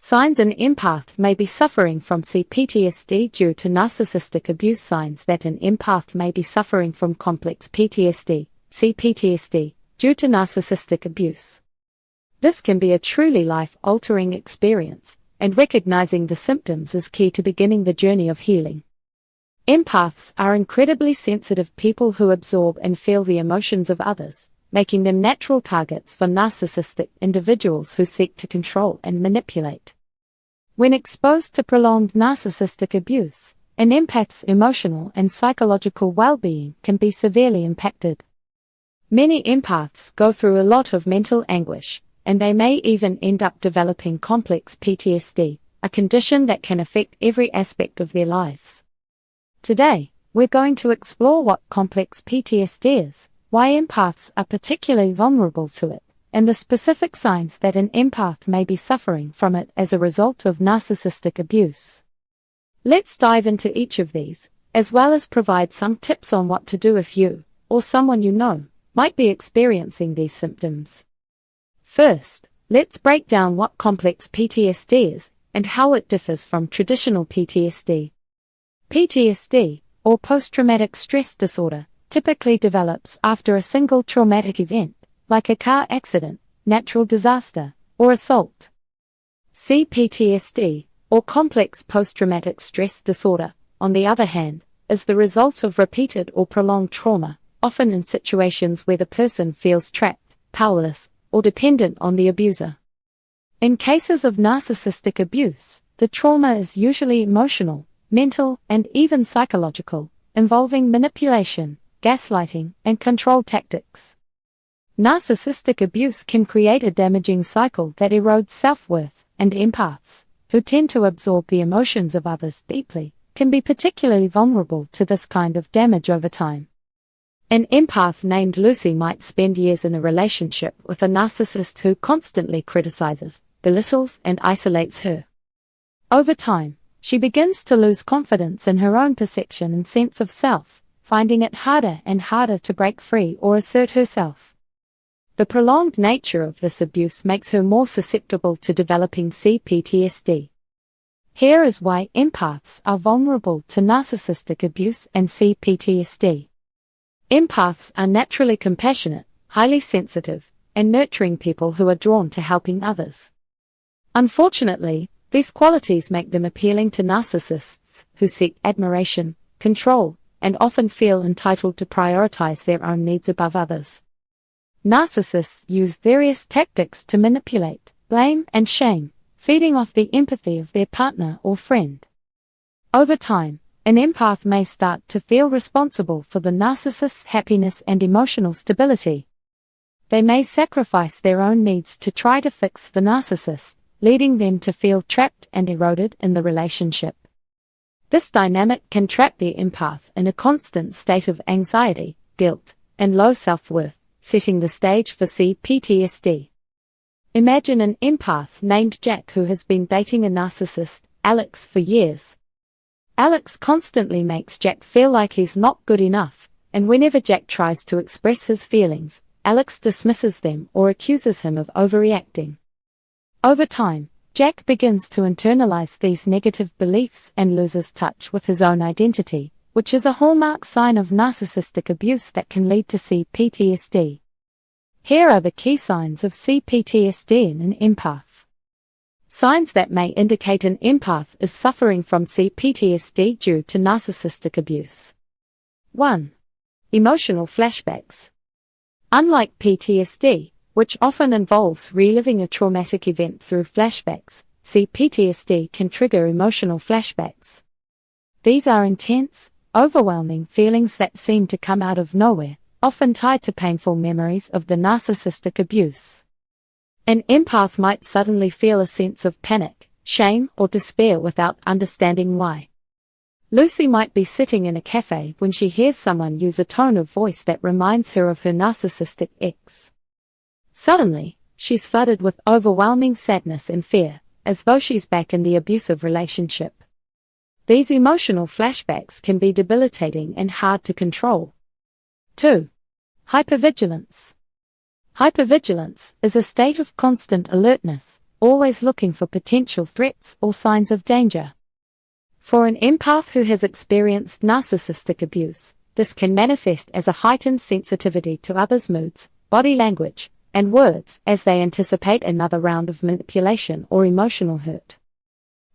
Signs an empath may be suffering from C-PTSD due to narcissistic abuse. Signs that an empath may be suffering from complex PTSD, C-PTSD, due to narcissistic abuse. This can be a truly life-altering experience, and recognizing the symptoms is key to beginning the journey of healing. Empaths are incredibly sensitive people who absorb and feel the emotions of others, making them natural targets for narcissistic individuals who seek to control and manipulate. When exposed to prolonged narcissistic abuse, an empath's emotional and psychological well-being can be severely impacted. Many empaths go through a lot of mental anguish, and they may even end up developing complex PTSD, a condition that can affect every aspect of their lives. Today, we're going to explore what complex PTSD is, why empaths are particularly vulnerable to it, and the specific signs that an empath may be suffering from it as a result of narcissistic abuse. Let's dive into each of these, as well as provide some tips on what to do if you, or someone you know, might be experiencing these symptoms. First, let's break down what complex PTSD is, and how it differs from traditional PTSD. PTSD, or post-traumatic stress disorder, typically develops after a single traumatic event, like a car accident, natural disaster, or assault. C-PTSD, or complex post-traumatic stress disorder, on the other hand, is the result of repeated or prolonged trauma, often in situations where the person feels trapped, powerless, or dependent on the abuser. In cases of narcissistic abuse, the trauma is usually emotional, mental, and even psychological, involving manipulation, gaslighting, and control tactics. Narcissistic abuse can create a damaging cycle that erodes self-worth, and empaths, who tend to absorb the emotions of others deeply, can be particularly vulnerable to this kind of damage over time. An empath named Lucy might spend years in a relationship with a narcissist who constantly criticizes, belittles, and isolates her. Over time, she begins to lose confidence in her own perception and sense of self, finding it harder and harder to break free or assert herself. The prolonged nature of this abuse makes her more susceptible to developing C-PTSD. Here is why empaths are vulnerable to narcissistic abuse and C-PTSD. Empaths are naturally compassionate, highly sensitive, and nurturing people who are drawn to helping others. Unfortunately, these qualities make them appealing to narcissists who seek admiration, control, and often feel entitled to prioritize their own needs above others. Narcissists use various tactics to manipulate, blame, and shame, feeding off the empathy of their partner or friend. Over time, an empath may start to feel responsible for the narcissist's happiness and emotional stability. They may sacrifice their own needs to try to fix the narcissist, leading them to feel trapped and eroded in the relationship. This dynamic can trap the empath in a constant state of anxiety, guilt, and low self-worth, setting the stage for C-PTSD. Imagine an empath named Jack who has been dating a narcissist, Alex, for years. Alex constantly makes Jack feel like he's not good enough, and whenever Jack tries to express his feelings, Alex dismisses them or accuses him of overreacting. Over time, Jack begins to internalize these negative beliefs and loses touch with his own identity, which is a hallmark sign of narcissistic abuse that can lead to C-PTSD. Here are the key signs of C-PTSD in an empath. Signs that may indicate an empath is suffering from C-PTSD due to narcissistic abuse. 1. Emotional flashbacks. Unlike PTSD, which often involves reliving a traumatic event through flashbacks, C-PTSD can trigger emotional flashbacks. These are intense, overwhelming feelings that seem to come out of nowhere, often tied to painful memories of the narcissistic abuse. An empath might suddenly feel a sense of panic, shame, or despair without understanding why. Lucy might be sitting in a cafe when she hears someone use a tone of voice that reminds her of her narcissistic ex. Suddenly, she's flooded with overwhelming sadness and fear, as though she's back in the abusive relationship. These emotional flashbacks can be debilitating and hard to control. 2. Hypervigilance. Hypervigilance is a state of constant alertness, always looking for potential threats or signs of danger. For an empath who has experienced narcissistic abuse, this can manifest as a heightened sensitivity to others' moods, body language, and words as they anticipate another round of manipulation or emotional hurt.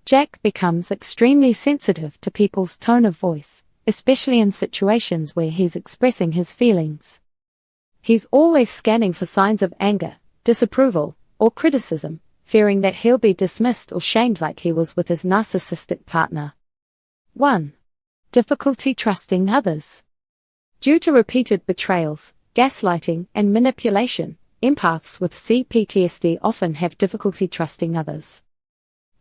Jack becomes extremely sensitive to people's tone of voice, especially in situations where he's expressing his feelings. He's always scanning for signs of anger, disapproval, or criticism, fearing that he'll be dismissed or shamed like he was with his narcissistic partner. 1. Difficulty trusting others. Due to repeated betrayals, gaslighting, and manipulation, empaths with C-PTSD often have difficulty trusting others.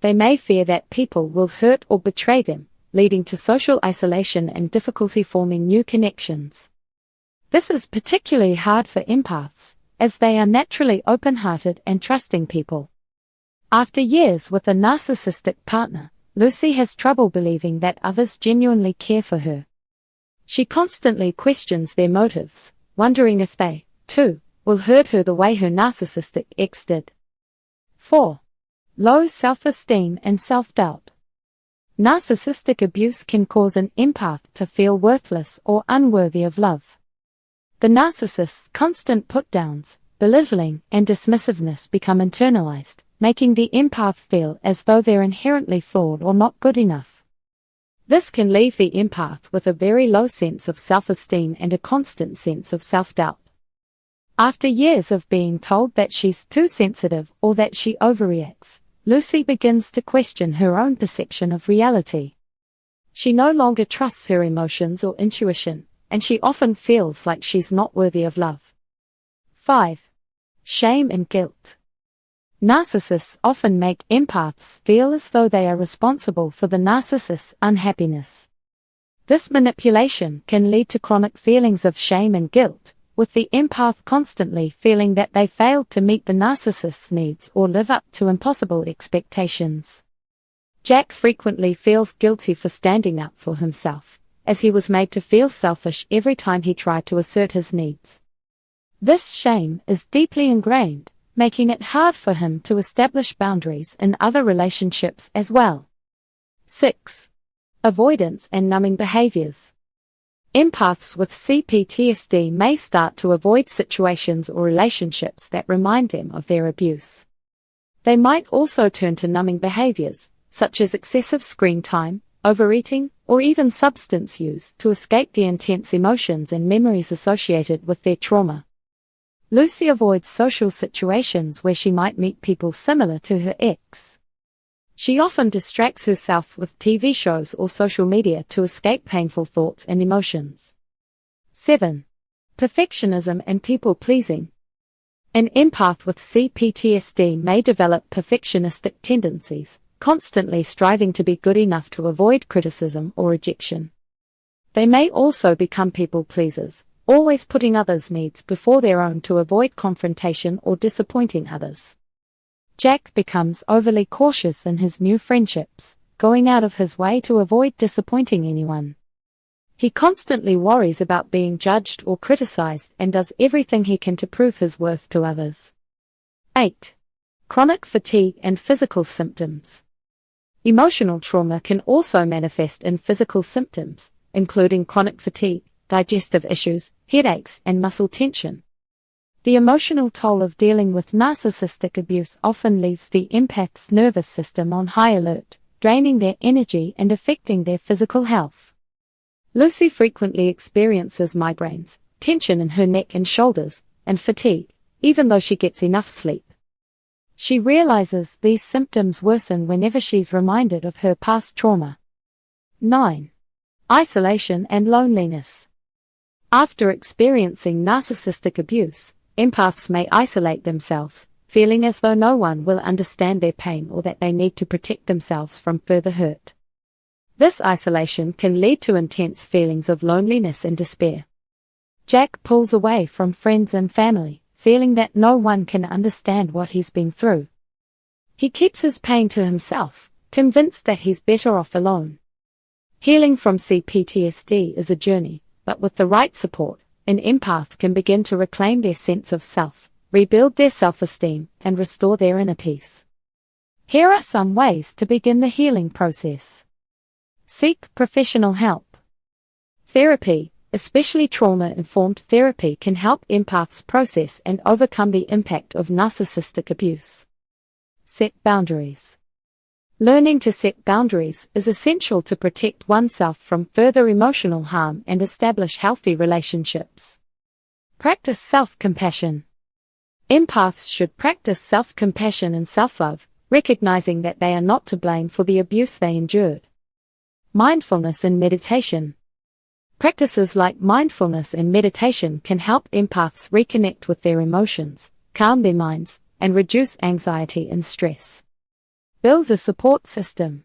They may fear that people will hurt or betray them, leading to social isolation and difficulty forming new connections. This is particularly hard for empaths, as they are naturally open-hearted and trusting people. After years with a narcissistic partner, Lucy has trouble believing that others genuinely care for her. She constantly questions their motives, wondering if they, too, will hurt her the way her narcissistic ex did. 4. Low self-esteem and self-doubt. Narcissistic abuse can cause an empath to feel worthless or unworthy of love. The narcissist's constant put-downs, belittling, and dismissiveness become internalized, making the empath feel as though they're inherently flawed or not good enough. This can leave the empath with a very low sense of self-esteem and a constant sense of self-doubt. After years of being told that she's too sensitive or that she overreacts, Lucy begins to question her own perception of reality. She no longer trusts her emotions or intuition, and she often feels like she's not worthy of love. 5. Shame and guilt. Narcissists often make empaths feel as though they are responsible for the narcissist's unhappiness. This manipulation can lead to chronic feelings of shame and guilt, with the empath constantly feeling that they failed to meet the narcissist's needs or live up to impossible expectations. Jack frequently feels guilty for standing up for himself, as he was made to feel selfish every time he tried to assert his needs. This shame is deeply ingrained, making it hard for him to establish boundaries in other relationships as well. 6. Avoidance and numbing behaviors. Empaths with C-PTSD may start to avoid situations or relationships that remind them of their abuse. They might also turn to numbing behaviors, such as excessive screen time, overeating, or even substance use to escape the intense emotions and memories associated with their trauma. Lucy avoids social situations where she might meet people similar to her ex. She often distracts herself with TV shows or social media to escape painful thoughts and emotions. 7. Perfectionism and people-pleasing. An empath with C-PTSD may develop perfectionistic tendencies, constantly striving to be good enough to avoid criticism or rejection. They may also become people-pleasers, always putting others' needs before their own to avoid confrontation or disappointing others. Jack becomes overly cautious in his new friendships, going out of his way to avoid disappointing anyone. He constantly worries about being judged or criticized and does everything he can to prove his worth to others. 8. Chronic fatigue and physical symptoms. Emotional trauma can also manifest in physical symptoms, including chronic fatigue, digestive issues, headaches, and muscle tension. The emotional toll of dealing with narcissistic abuse often leaves the empath's nervous system on high alert, draining their energy and affecting their physical health. Lucy frequently experiences migraines, tension in her neck and shoulders, and fatigue, even though she gets enough sleep. She realizes these symptoms worsen whenever she's reminded of her past trauma. 9. Isolation and loneliness. After experiencing narcissistic abuse, empaths may isolate themselves, feeling as though no one will understand their pain or that they need to protect themselves from further hurt. This isolation can lead to intense feelings of loneliness and despair. Jack pulls away from friends and family, feeling that no one can understand what he's been through. He keeps his pain to himself, convinced that he's better off alone. Healing from C-PTSD is a journey, but with the right support, an empath can begin to reclaim their sense of self, rebuild their self-esteem, and restore their inner peace. Here are some ways to begin the healing process. Seek professional help. Therapy, especially trauma-informed therapy, can help empaths process and overcome the impact of narcissistic abuse. Set boundaries. Learning to set boundaries is essential to protect oneself from further emotional harm and establish healthy relationships. Practice self-compassion. Empaths should practice self-compassion and self-love, recognizing that they are not to blame for the abuse they endured. Mindfulness and meditation. Practices like mindfulness and meditation can help empaths reconnect with their emotions, calm their minds, and reduce anxiety and stress. Build a support system.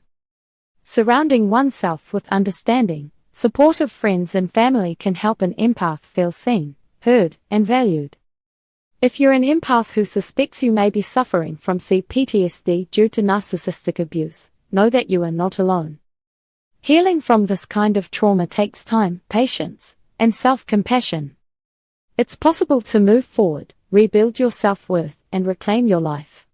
Surrounding oneself with understanding, supportive friends and family can help an empath feel seen, heard, and valued. If you're an empath who suspects you may be suffering from C-PTSD due to narcissistic abuse, know that you are not alone. Healing from this kind of trauma takes time, patience, and self-compassion. It's possible to move forward, rebuild your self-worth, and reclaim your life.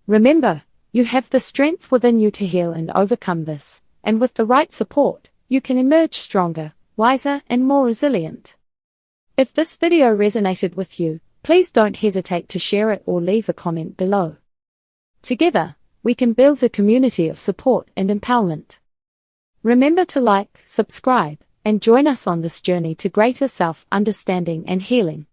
Remember, you have the strength within you to heal and overcome this, and with the right support, you can emerge stronger, wiser, and more resilient. If this video resonated with you, please don't hesitate to share it or leave a comment below. Together, we can build a community of support and empowerment. Remember to like, subscribe, and join us on this journey to greater self-understanding and healing.